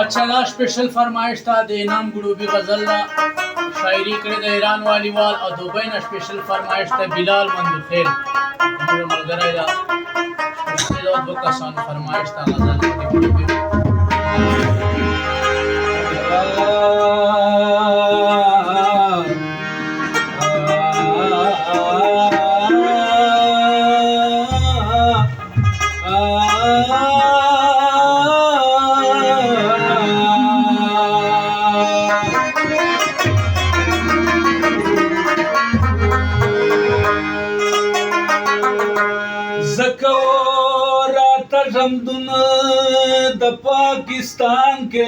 अच्छा ला स्पेशल फरमाइश था दे इनाम गुडूबी गजल ला शायरी करे द ईरान वाली वाल और दुबई ना स्पेशल फरमाइश था बिलाल मंदुखेल हमारे मलगरा ला स्पेशल और बुक का सान फरमाइश था गजल गुडूबी रमदुन द पाकिस्तान के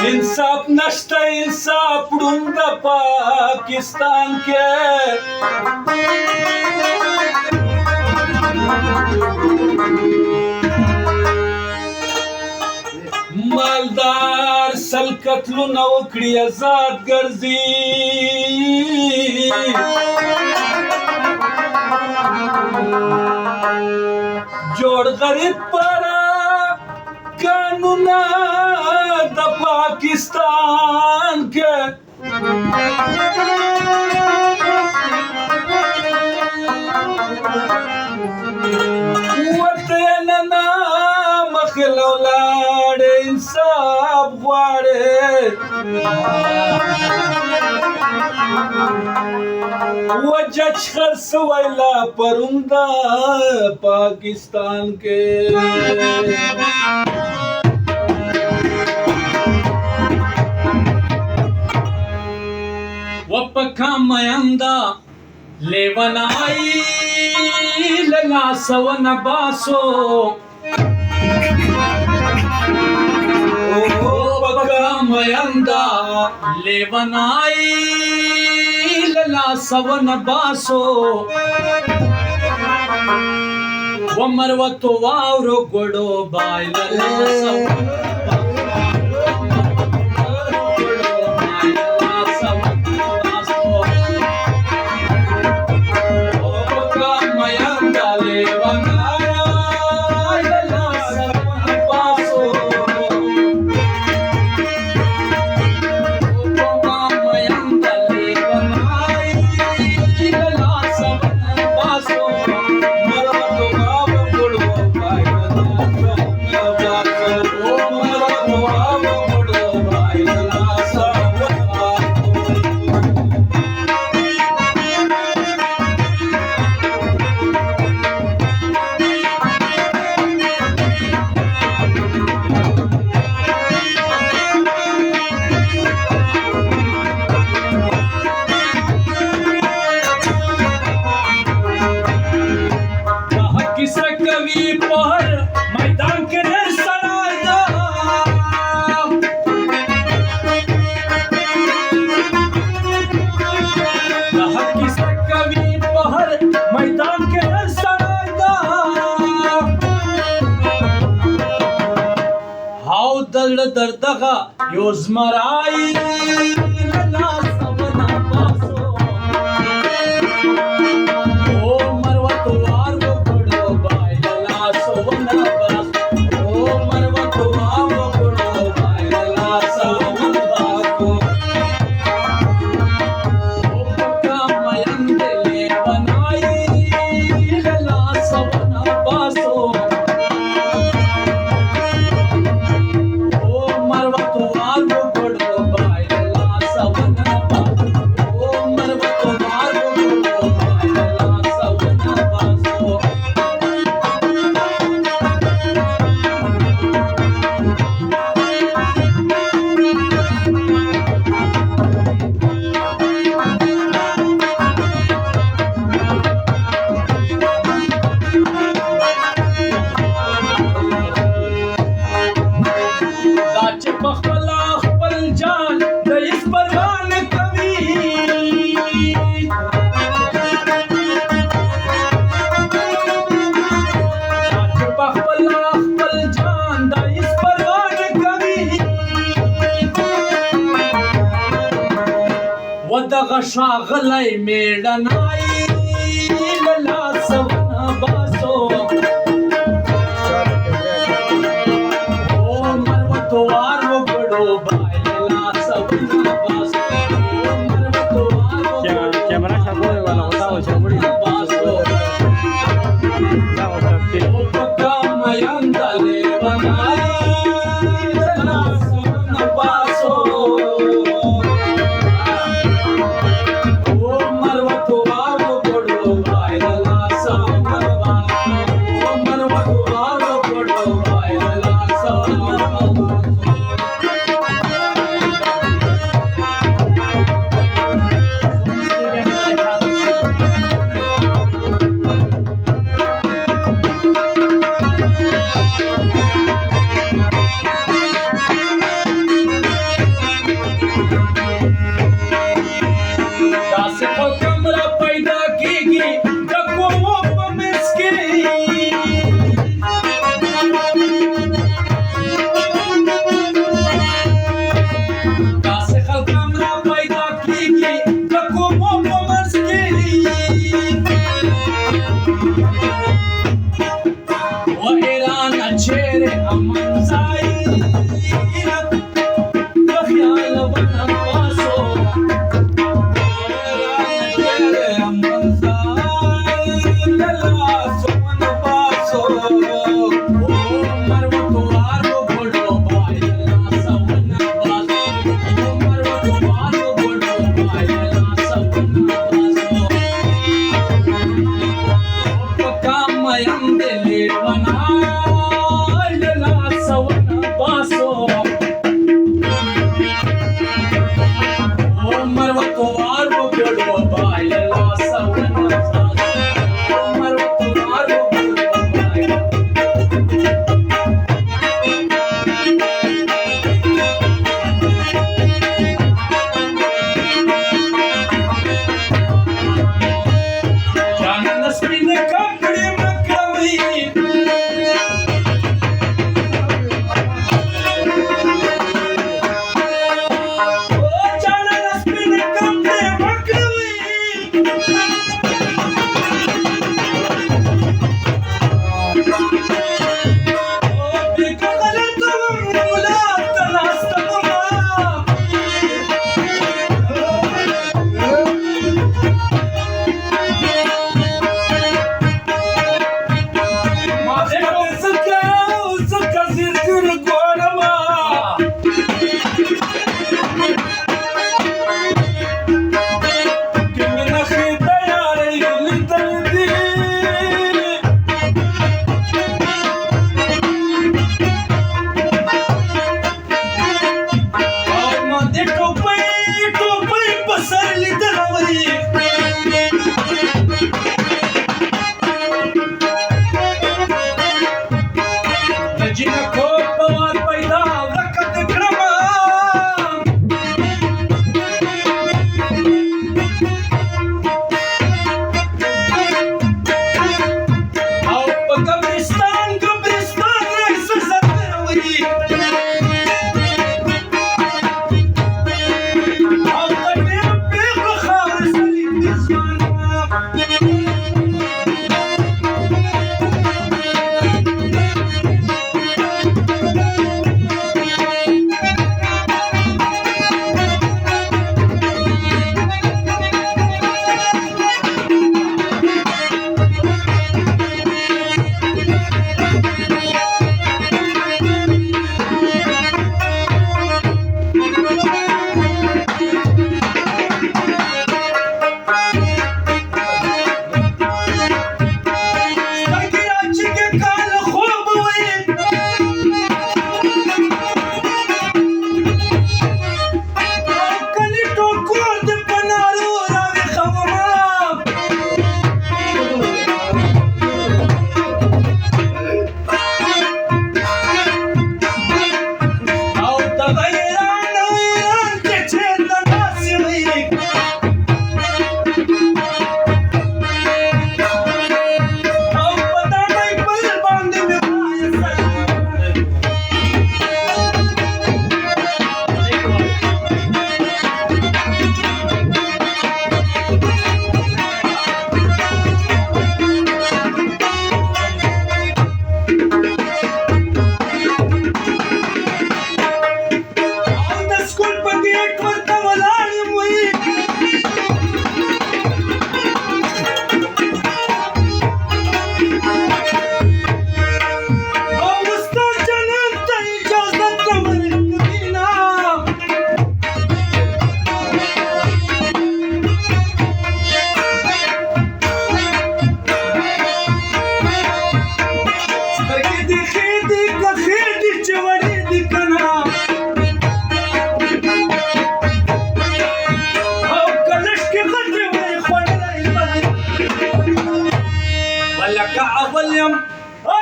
इंसाफ नष्ट इंसाफ द पाकिस्तान के मालदार सलकतलू नौकरी आजाद गर्जी जोड़ गरीब पड़ा कानून द पाकिस्तान के वतन नाम खिलौलाड़े इंसाफ वाड़े वजह खरसवैला परुंदा पाकिस्तान के वपका मयंदा लेवनाई लला सवन बासो वपका मयंदा लेवनाई लला सवन बासो वमरवतो वावरो गोडो बायला सवन दर्दगा योजमराई लला सवना पासो ओ मरवतो वारो गोडो बाय लला सवना पासो ओ मरवतो वारो गोडो बाय लला सवना पासो ओ पक्का मयंदले बनाई लला सवना पासो ودغه ښاغلی میړنی له لاسه ونه باسو आईला सवन पासो ओ मरवतो आरो पडो बायला सवन पासो ओ मरवतो आरो पडो बायला सवन पासो कमरा पैदा कीगी जको वो मिसके दासे खल कमरा पैदा कीगी जको वो मिसके वो ईरान अच्छेरे अमन साई ख्याल बना पासो Paso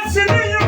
داسې نه یم